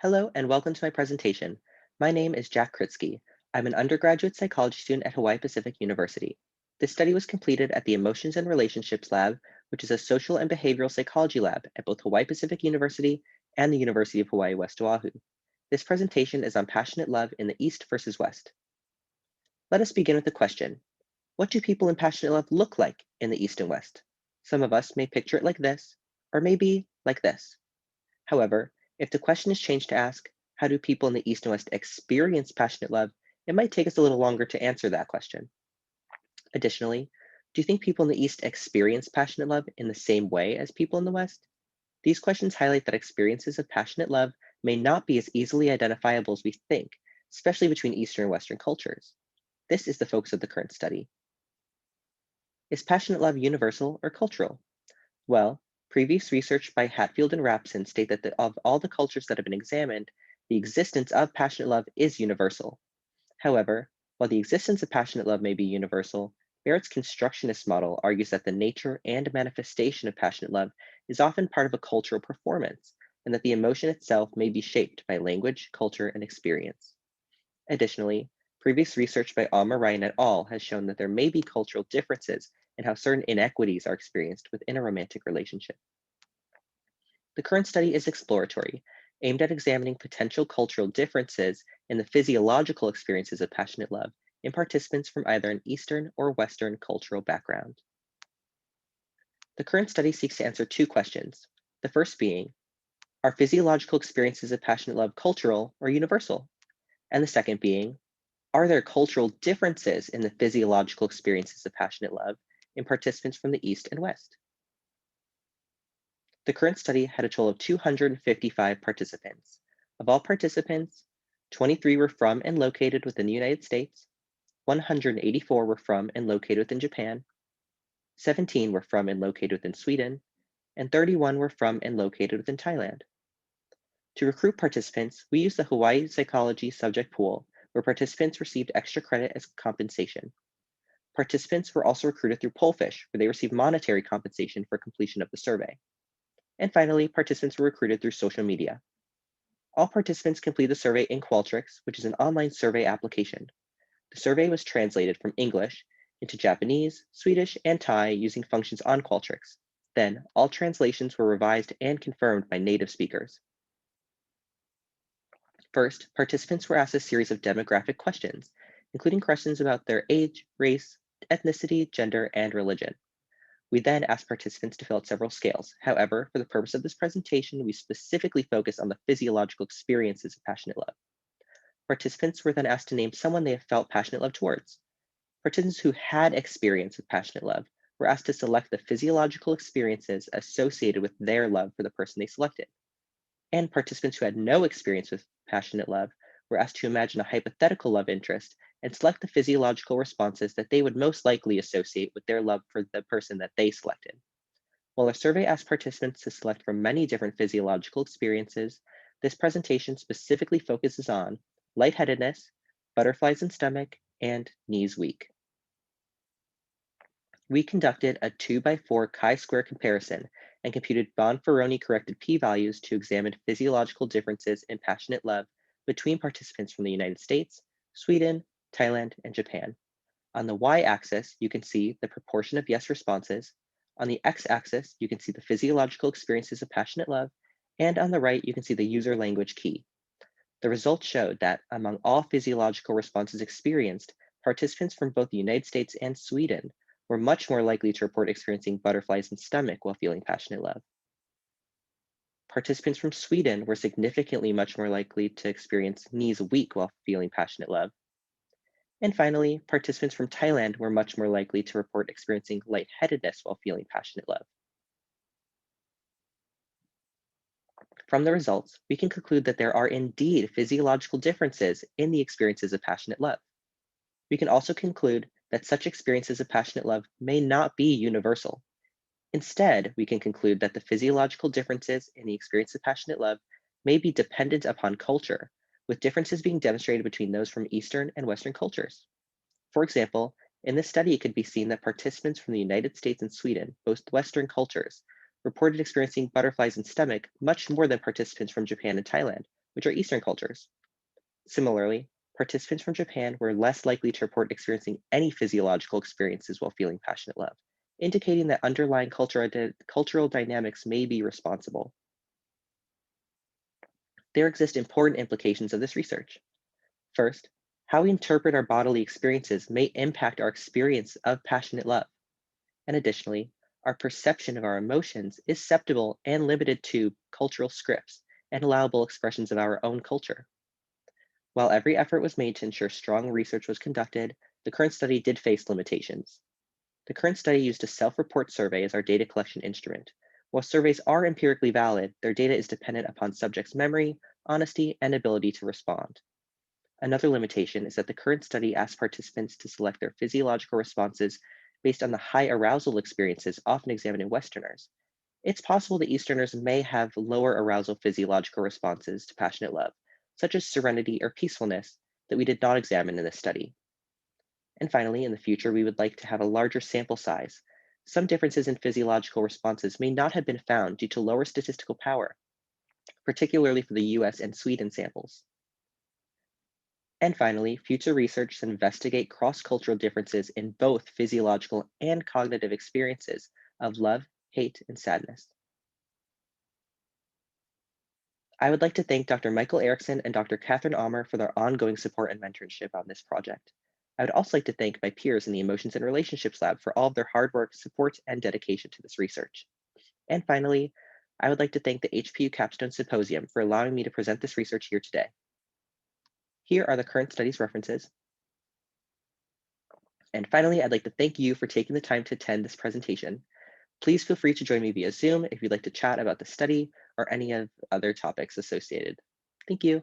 Hello and welcome to my presentation. My name is Krizizke. I'm an undergraduate psychology student at Hawaii Pacific University. This study was completed at the Emotions and Relationships Lab, which is a social and behavioral psychology lab at both Hawaii Pacific University and the University of Hawaii West Oahu. This presentation is on passionate love in the East versus West. Let us begin with the question. What do people in passionate love look like in the East and West? Some of us may picture it like this, or maybe like this. However, if the question is changed to ask, how do people in the East and West experience passionate love? It might take us a little longer to answer that question. Additionally, do you think people in the East experience passionate love in the same way as people in the West? These questions highlight that experiences of passionate love may not be as easily identifiable as we think, especially between Eastern and Western cultures. This is the focus of the current study. Is passionate love universal or cultural? Well, previous research by Hatfield and Rapson state that of all the cultures that have been examined, the existence of passionate love is universal. However, while the existence of passionate love may be universal, Barrett's constructionist model argues that the nature and manifestation of passionate love is often part of a cultural performance, and that the emotion itself may be shaped by language, culture, and experience. Additionally, previous research by Alma Ryan et al. Has shown that there may be cultural differences in how certain inequities are experienced within a romantic relationship. The current study is exploratory, aimed at examining potential cultural differences in the physiological experiences of passionate love in participants from either an Eastern or Western cultural background. The current study seeks to answer two questions. The first being, are physiological experiences of passionate love cultural or universal? And the second being, are there cultural differences in the physiological experiences of passionate love in participants from the East and West? The current study had a total of 255 participants. Of all participants, 23 were from and located within the United States, 184 were from and located within Japan, 17 were from and located within Sweden, and 31 were from and located within Thailand. To recruit participants, we used the Hawaii Psychology Subject Pool, where participants received extra credit as compensation. Participants were also recruited through Pollfish, where they received monetary compensation for completion of the survey. And finally, participants were recruited through social media. All participants complete the survey in Qualtrics, which is an online survey application. The survey was translated from English into Japanese, Swedish, and Thai using functions on Qualtrics. Then, all translations were revised and confirmed by native speakers. First, participants were asked a series of demographic questions, including questions about their age, race, ethnicity, gender, and religion. We then asked participants to fill out several scales. However, for the purpose of this presentation, we specifically focus on the physiological experiences of passionate love. Participants were then asked to name someone they have felt passionate love towards. Participants who had experience with passionate love were asked to select the physiological experiences associated with their love for the person they selected. And participants who had no experience with passionate love were asked to imagine a hypothetical love interest and select the physiological responses that they would most likely associate with their love for the person that they selected. While our survey asked participants to select from many different physiological experiences, this presentation specifically focuses on lightheadedness, butterflies in stomach, and knees weak. We conducted a 2x4 chi-square comparison and computed Bonferroni corrected p-values to examine physiological differences in passionate love between participants from the United States, Sweden, Thailand, and Japan. On the y-axis, you can see the proportion of yes responses. On the x-axis, you can see the physiological experiences of passionate love. And on the right, you can see the user language key. The results showed that among all physiological responses experienced, participants from both the United States and Sweden were much more likely to report experiencing butterflies in stomach while feeling passionate love. Participants from Sweden were significantly much more likely to experience knees weak while feeling passionate love. And finally, participants from Thailand were much more likely to report experiencing lightheadedness while feeling passionate love. From the results, we can conclude that there are indeed physiological differences in the experiences of passionate love. We can also conclude that such experiences of passionate love may not be universal. Instead, we can conclude that the physiological differences in the experience of passionate love may be dependent upon culture, with differences being demonstrated between those from Eastern and Western cultures. For example, in this study, it could be seen that participants from the United States and Sweden, both Western cultures, reported experiencing butterflies in stomach much more than participants from Japan and Thailand, which are Eastern cultures. Similarly, participants from Japan were less likely to report experiencing any physiological experiences while feeling passionate love, indicating that underlying cultural dynamics may be responsible. There exist important implications of this research. First, how we interpret our bodily experiences may impact our experience of passionate love. And additionally, our perception of our emotions is susceptible and limited to cultural scripts and allowable expressions of our own culture. While every effort was made to ensure strong research was conducted, the current study did face limitations. The current study used a self-report survey as our data collection instrument. While surveys are empirically valid, their data is dependent upon subjects' memory, honesty, and ability to respond. Another limitation is that the current study asked participants to select their physiological responses based on the high arousal experiences often examined in Westerners. It's possible that Easterners may have lower arousal physiological responses to passionate love, such as serenity or peacefulness, that we did not examine in this study. And finally, in the future, we would like to have a larger sample size. Some differences in physiological responses may not have been found due to lower statistical power, particularly for the US and Sweden samples. And finally, future research should investigate cross-cultural differences in both physiological and cognitive experiences of love, hate, and sadness. I would like to thank Dr. Michael Erickson and Dr. Catherine Almer for their ongoing support and mentorship on this project. I would also like to thank my peers in the Emotions and Relationships Lab for all of their hard work, support, and dedication to this research. And finally, I would like to thank the HPU Capstone Symposium for allowing me to present this research here today. Here are the current studies references. And finally, I'd like to thank you for taking the time to attend this presentation. Please feel free to join me via Zoom if you'd like to chat about the study or any of other topics associated. Thank you.